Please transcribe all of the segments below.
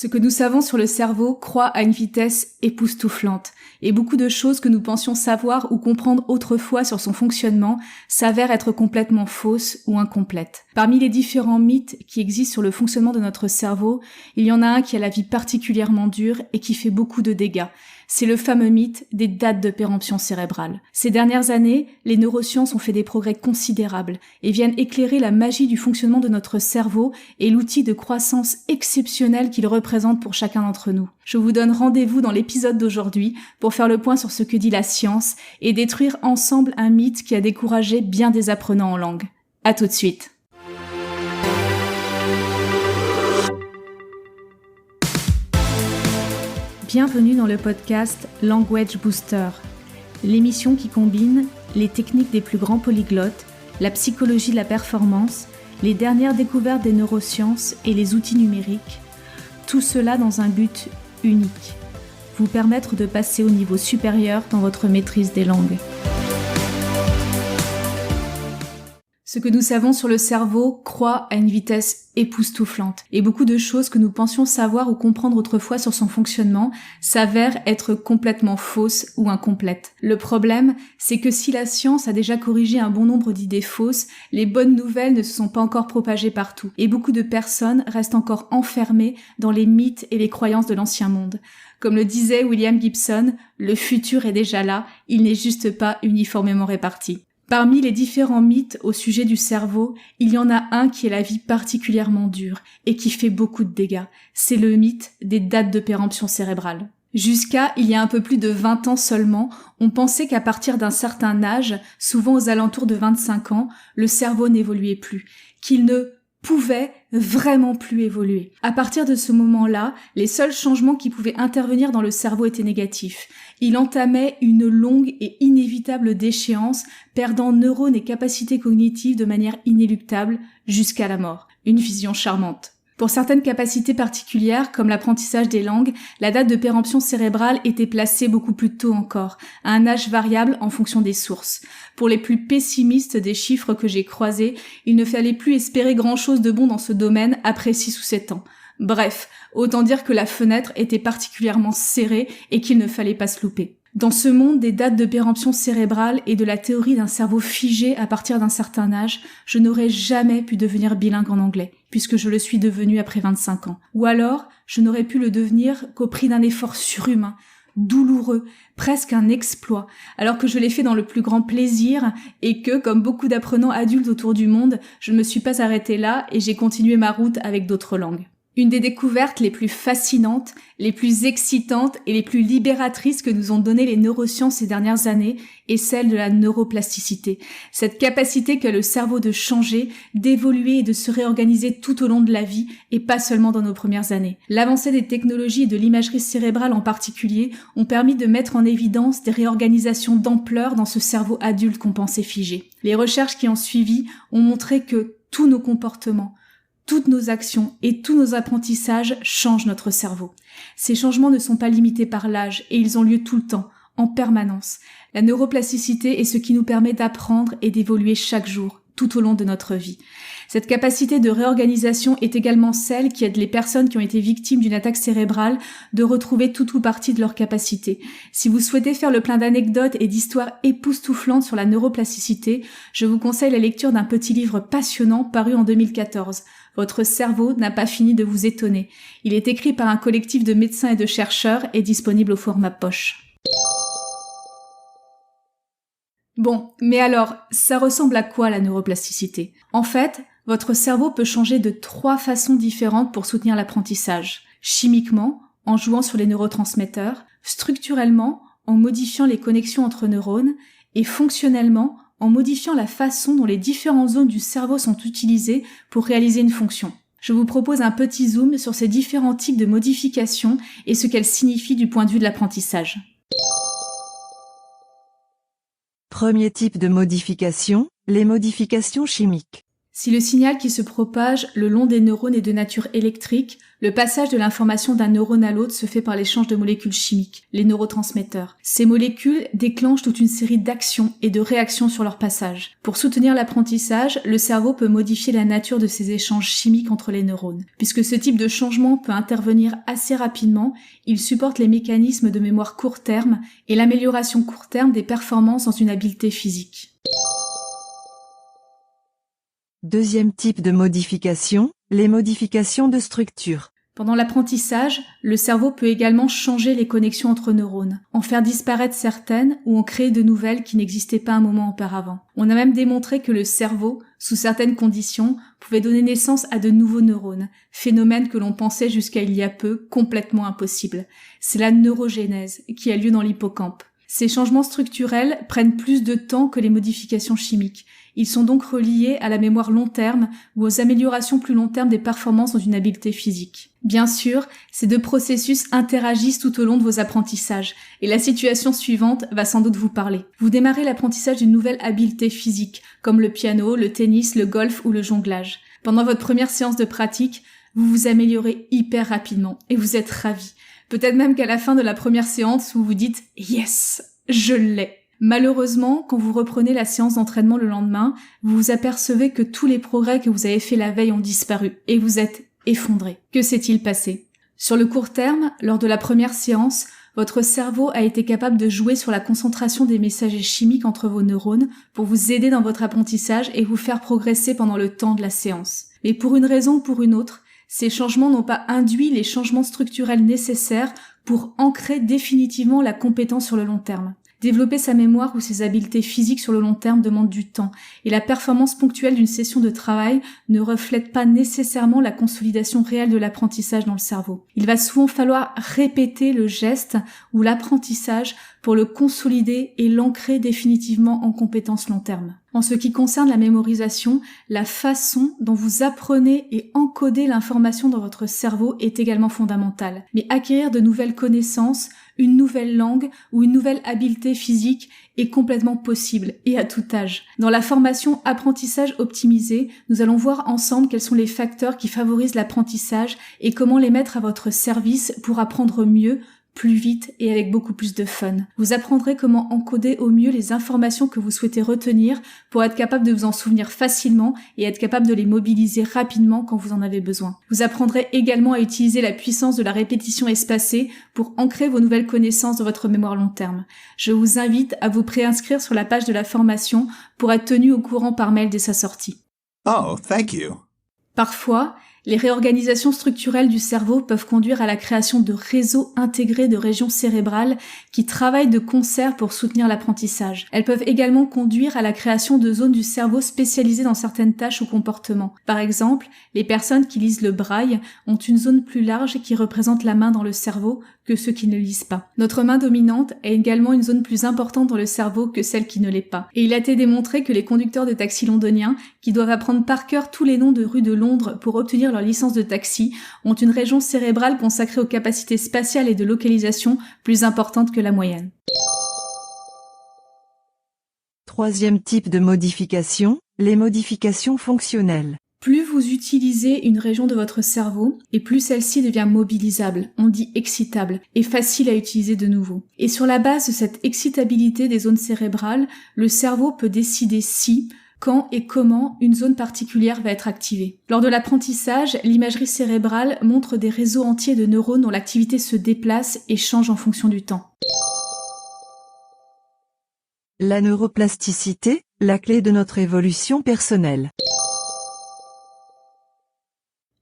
Ce que nous savons sur le cerveau croît à une vitesse époustouflante, et beaucoup de choses que nous pensions savoir ou comprendre autrefois sur son fonctionnement s'avèrent être complètement fausses ou incomplètes. Parmi les différents mythes qui existent sur le fonctionnement de notre cerveau, il y en a un qui a la vie particulièrement dure et qui fait beaucoup de dégâts. C'est le fameux mythe des dates de péremption cérébrale. Ces dernières années, les neurosciences ont fait des progrès considérables et viennent éclairer la magie du fonctionnement de notre cerveau et l'outil de croissance exceptionnel qu'il représente pour chacun d'entre nous. Je vous donne rendez-vous dans l'épisode d'aujourd'hui pour faire le point sur ce que dit la science et détruire ensemble un mythe qui a découragé bien des apprenants en langue. À tout de suite. Bienvenue dans le podcast Language Booster, l'émission qui combine les techniques des plus grands polyglottes, la psychologie de la performance, les dernières découvertes des neurosciences et les outils numériques, tout cela dans un but unique, vous permettre de passer au niveau supérieur dans votre maîtrise des langues. Ce que nous savons sur le cerveau croît à une vitesse époustouflante, et beaucoup de choses que nous pensions savoir ou comprendre autrefois sur son fonctionnement s'avèrent être complètement fausses ou incomplètes. Le problème, c'est que si la science a déjà corrigé un bon nombre d'idées fausses, les bonnes nouvelles ne se sont pas encore propagées partout, et beaucoup de personnes restent encore enfermées dans les mythes et les croyances de l'ancien monde. Comme le disait William Gibson, le futur est déjà là, il n'est juste pas uniformément réparti. Parmi les différents mythes au sujet du cerveau, il y en a un qui est la vie particulièrement dure et qui fait beaucoup de dégâts. C'est le mythe des dates de péremption cérébrale. Jusqu'à il y a un peu plus de 20 ans seulement, on pensait qu'à partir d'un certain âge, souvent aux alentours de 25 ans, le cerveau n'évoluait plus, qu'il ne pouvait vraiment plus évoluer. À partir de ce moment-là, les seuls changements qui pouvaient intervenir dans le cerveau étaient négatifs. Il entamait une longue et inévitable déchéance, perdant neurones et capacités cognitives de manière inéluctable jusqu'à la mort. Une vision charmante. Pour certaines capacités particulières, comme l'apprentissage des langues, la date de péremption cérébrale était placée beaucoup plus tôt encore, à un âge variable en fonction des sources. Pour les plus pessimistes des chiffres que j'ai croisés, il ne fallait plus espérer grand-chose de bon dans ce domaine après 6 ou 7 ans. Bref, autant dire que la fenêtre était particulièrement serrée et qu'il ne fallait pas se louper. Dans ce monde des dates de péremption cérébrale et de la théorie d'un cerveau figé à partir d'un certain âge, je n'aurais jamais pu devenir bilingue en anglais, puisque je le suis devenu après 25 ans. Ou alors, je n'aurais pu le devenir qu'au prix d'un effort surhumain, douloureux, presque un exploit, alors que je l'ai fait dans le plus grand plaisir et que, comme beaucoup d'apprenants adultes autour du monde, je ne me suis pas arrêtée là et j'ai continué ma route avec d'autres langues. Une des découvertes les plus fascinantes, les plus excitantes et les plus libératrices que nous ont donné les neurosciences ces dernières années est celle de la neuroplasticité. Cette capacité qu'a le cerveau de changer, d'évoluer et de se réorganiser tout au long de la vie et pas seulement dans nos premières années. L'avancée des technologies et de l'imagerie cérébrale en particulier ont permis de mettre en évidence des réorganisations d'ampleur dans ce cerveau adulte qu'on pensait figé. Les recherches qui ont suivi ont montré que tous nos comportements, toutes nos actions et tous nos apprentissages changent notre cerveau. Ces changements ne sont pas limités par l'âge et ils ont lieu tout le temps, en permanence. La neuroplasticité est ce qui nous permet d'apprendre et d'évoluer chaque jour, tout au long de notre vie. Cette capacité de réorganisation est également celle qui aide les personnes qui ont été victimes d'une attaque cérébrale de retrouver tout ou partie de leur capacité. Si vous souhaitez faire le plein d'anecdotes et d'histoires époustouflantes sur la neuroplasticité, je vous conseille la lecture d'un petit livre passionnant paru en 2014. Votre cerveau n'a pas fini de vous étonner. Il est écrit par un collectif de médecins et de chercheurs et disponible au format poche. Bon, mais alors, ça ressemble à quoi la neuroplasticité ? En fait, votre cerveau peut changer de 3 façons différentes pour soutenir l'apprentissage. Chimiquement, en jouant sur les neurotransmetteurs, structurellement, en modifiant les connexions entre neurones, et fonctionnellement, en modifiant la façon dont les différentes zones du cerveau sont utilisées pour réaliser une fonction. Je vous propose un petit zoom sur ces différents types de modifications et ce qu'elles signifient du point de vue de l'apprentissage. Premier type de modification, les modifications chimiques. Si le signal qui se propage le long des neurones est de nature électrique, le passage de l'information d'un neurone à l'autre se fait par l'échange de molécules chimiques, les neurotransmetteurs. Ces molécules déclenchent toute une série d'actions et de réactions sur leur passage. Pour soutenir l'apprentissage, le cerveau peut modifier la nature de ces échanges chimiques entre les neurones. Puisque ce type de changement peut intervenir assez rapidement, il supporte les mécanismes de mémoire court terme et l'amélioration court terme des performances dans une habileté physique. Deuxième type de modification, les modifications de structure. Pendant l'apprentissage, le cerveau peut également changer les connexions entre neurones, en faire disparaître certaines ou en créer de nouvelles qui n'existaient pas un moment auparavant. On a même démontré que le cerveau, sous certaines conditions, pouvait donner naissance à de nouveaux neurones, phénomène que l'on pensait jusqu'à il y a peu complètement impossible. C'est la neurogénèse qui a lieu dans l'hippocampe. Ces changements structurels prennent plus de temps que les modifications chimiques. Ils sont donc reliés à la mémoire long terme ou aux améliorations plus long terme des performances dans une habileté physique. Bien sûr, ces deux processus interagissent tout au long de vos apprentissages, et la situation suivante va sans doute vous parler. Vous démarrez l'apprentissage d'une nouvelle habileté physique, comme le piano, le tennis, le golf ou le jonglage. Pendant votre première séance de pratique, vous vous améliorez hyper rapidement, et vous êtes ravi. Peut-être même qu'à la fin de la première séance, vous vous dites « Yes, je l'ai !» Malheureusement, quand vous reprenez la séance d'entraînement le lendemain, vous vous apercevez que tous les progrès que vous avez faits la veille ont disparu et vous êtes effondré. Que s'est-il passé ? Sur le court terme, lors de la première séance, votre cerveau a été capable de jouer sur la concentration des messagers chimiques entre vos neurones pour vous aider dans votre apprentissage et vous faire progresser pendant le temps de la séance. Mais pour une raison ou pour une autre, ces changements n'ont pas induit les changements structurels nécessaires pour ancrer définitivement la compétence sur le long terme. Développer sa mémoire ou ses habiletés physiques sur le long terme demande du temps, et la performance ponctuelle d'une session de travail ne reflète pas nécessairement la consolidation réelle de l'apprentissage dans le cerveau. Il va souvent falloir répéter le geste ou l'apprentissage pour le consolider et l'ancrer définitivement en compétence long terme. En ce qui concerne la mémorisation, la façon dont vous apprenez et encodez l'information dans votre cerveau est également fondamentale. Mais acquérir de nouvelles connaissances, une nouvelle langue ou une nouvelle habileté physique est complètement possible et à tout âge. Dans la formation apprentissage optimisé, nous allons voir ensemble quels sont les facteurs qui favorisent l'apprentissage et comment les mettre à votre service pour apprendre mieux, plus vite et avec beaucoup plus de fun. Vous apprendrez comment encoder au mieux les informations que vous souhaitez retenir pour être capable de vous en souvenir facilement et être capable de les mobiliser rapidement quand vous en avez besoin. Vous apprendrez également à utiliser la puissance de la répétition espacée pour ancrer vos nouvelles connaissances dans votre mémoire long terme. Je vous invite à vous préinscrire sur la page de la formation pour être tenu au courant par mail dès sa sortie. Oh, thank you. Parfois, les réorganisations structurelles du cerveau peuvent conduire à la création de réseaux intégrés de régions cérébrales qui travaillent de concert pour soutenir l'apprentissage. Elles peuvent également conduire à la création de zones du cerveau spécialisées dans certaines tâches ou comportements. Par exemple, les personnes qui lisent le braille ont une zone plus large qui représente la main dans le cerveau que ceux qui ne lisent pas. Notre main dominante a également une zone plus importante dans le cerveau que celle qui ne l'est pas. Et il a été démontré que les conducteurs de taxi londoniens, qui doivent apprendre par cœur tous les noms de rues de Londres pour obtenir leur licence de taxi, ont une région cérébrale consacrée aux capacités spatiales et de localisation plus importante que la moyenne. Troisième type de modification, les modifications fonctionnelles. Plus vous utilisez une région de votre cerveau, et plus celle-ci devient mobilisable, on dit excitable, et facile à utiliser de nouveau. Et sur la base de cette excitabilité des zones cérébrales, le cerveau peut décider si, quand et comment une zone particulière va être activée. Lors de l'apprentissage, l'imagerie cérébrale montre des réseaux entiers de neurones dont l'activité se déplace et change en fonction du temps. La neuroplasticité, la clé de notre évolution personnelle.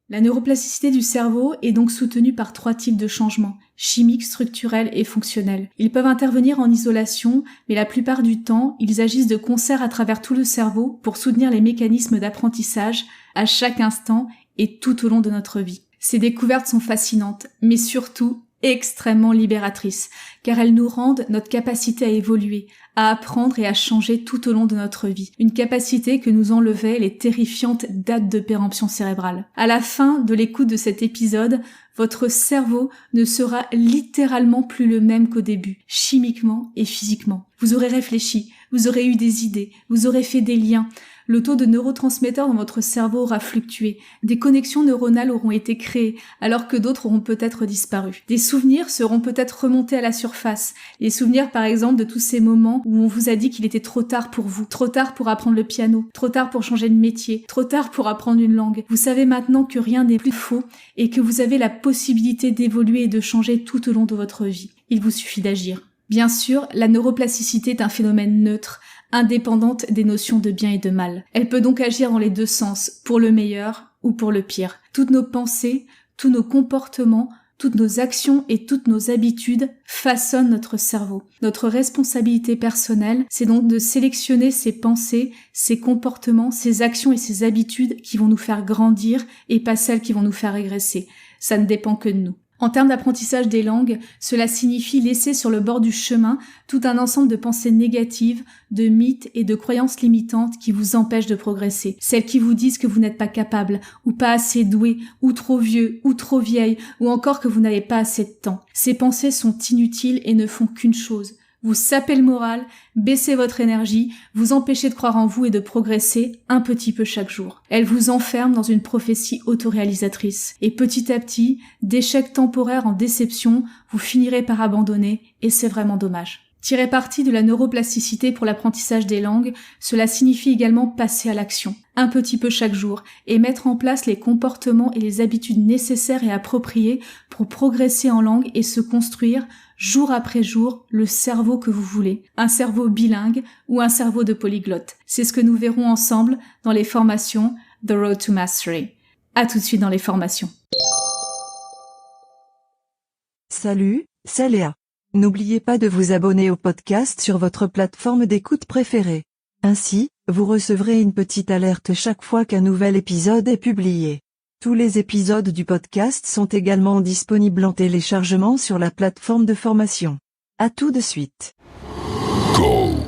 La neuroplasticité du cerveau est donc soutenue par 3 types de changements, chimiques, structurels et fonctionnels. Ils peuvent intervenir en isolation, mais la plupart du temps, ils agissent de concert à travers tout le cerveau pour soutenir les mécanismes d'apprentissage à chaque instant et tout au long de notre vie. Ces découvertes sont fascinantes, mais surtout extrêmement libératrices, car elles nous rendent notre capacité à évoluer, à apprendre et à changer tout au long de notre vie. Une capacité que nous enlevaient les terrifiantes dates de péremption cérébrale. À la fin de l'écoute de cet épisode, votre cerveau ne sera littéralement plus le même qu'au début, chimiquement et physiquement. Vous aurez réfléchi, vous aurez eu des idées, vous aurez fait des liens. Le taux de neurotransmetteurs dans votre cerveau aura fluctué. Des connexions neuronales auront été créées, alors que d'autres auront peut-être disparu. Des souvenirs seront peut-être remontés à la surface. Les souvenirs, par exemple, de tous ces moments où on vous a dit qu'il était trop tard pour vous, trop tard pour apprendre le piano, trop tard pour changer de métier, trop tard pour apprendre une langue. Vous savez maintenant que rien n'est plus faux et que vous avez la possibilité d'évoluer et de changer tout au long de votre vie. Il vous suffit d'agir. Bien sûr, la neuroplasticité est un phénomène neutre, indépendante des notions de bien et de mal. Elle peut donc agir dans les deux sens, pour le meilleur ou pour le pire. Toutes nos pensées, tous nos comportements, toutes nos actions et toutes nos habitudes façonnent notre cerveau. Notre responsabilité personnelle, c'est donc de sélectionner ces pensées, ces comportements, ces actions et ces habitudes qui vont nous faire grandir et pas celles qui vont nous faire régresser. Ça ne dépend que de nous. En termes d'apprentissage des langues, cela signifie laisser sur le bord du chemin tout un ensemble de pensées négatives, de mythes et de croyances limitantes qui vous empêchent de progresser. Celles qui vous disent que vous n'êtes pas capable, ou pas assez doué, ou trop vieux, ou trop vieille, ou encore que vous n'avez pas assez de temps. Ces pensées sont inutiles et ne font qu'une chose: vous sapez le moral, baissez votre énergie, vous empêchez de croire en vous et de progresser un petit peu chaque jour. Elle vous enferme dans une prophétie autoréalisatrice. Et petit à petit, d'échec temporaire en déception, vous finirez par abandonner et c'est vraiment dommage. Tirer parti de la neuroplasticité pour l'apprentissage des langues, cela signifie également passer à l'action, un petit peu chaque jour, et mettre en place les comportements et les habitudes nécessaires et appropriées pour progresser en langue et se construire, jour après jour, le cerveau que vous voulez. Un cerveau bilingue ou un cerveau de polyglotte. C'est ce que nous verrons ensemble dans les formations The Road to Mastery. À tout de suite dans les formations. Salut, c'est Léa. N'oubliez pas de vous abonner au podcast sur votre plateforme d'écoute préférée. Ainsi, vous recevrez une petite alerte chaque fois qu'un nouvel épisode est publié. Tous les épisodes du podcast sont également disponibles en téléchargement sur la plateforme de formation. À tout de suite. Go!